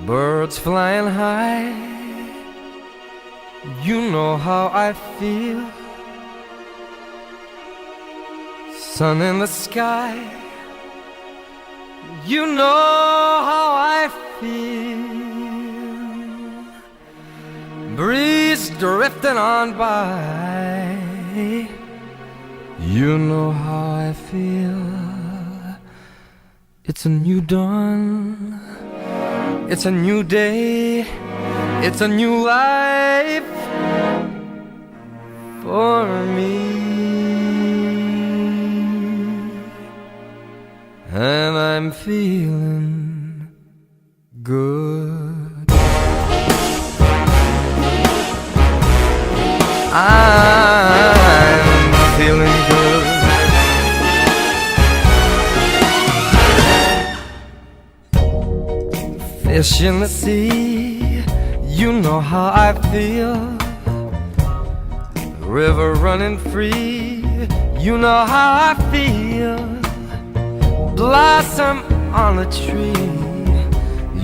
Birds flying high, you know how I feel. Sun in the sky, you know how I feel. Breeze drifting on by, you know how I feel. It's a new dawn, it's a new day, it's a new life for me. And I'm feeling good. I'm feeling good. Fish in the sea, you know how I feel. River running free, you know how I feel. Blossom on a tree,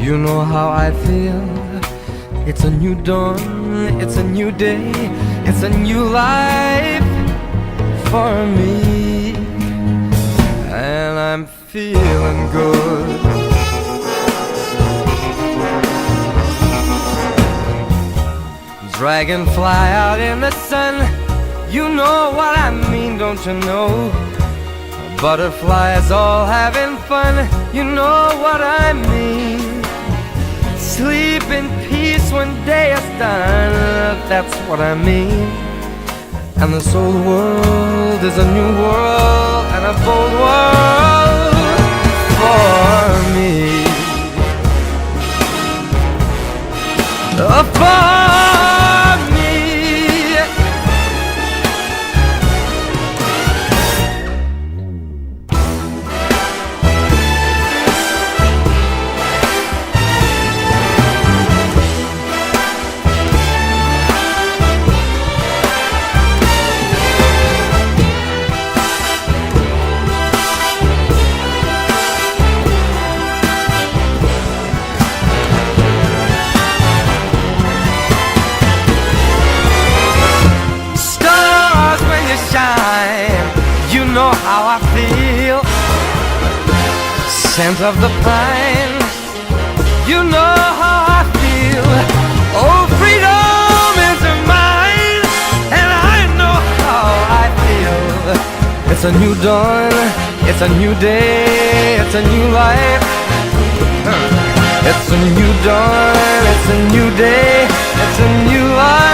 you know how I feel. It's a new dawn, it's a new day, it's a new life for me. And I'm feeling good. Dragonfly out in the sun, you know what I mean, don't you know? Butterflies all having fun, you know what I mean. Sleep in peace when day is done, that's what I mean. And this old world is a new world and a bold world for me. For me. You know how I feel. Scent of the pine, you know how I feel. Oh, freedom is mine, and I know how I feel. It's a new dawn, it's a new day, it's a new life. It's a new dawn, it's a new day, it's a new life.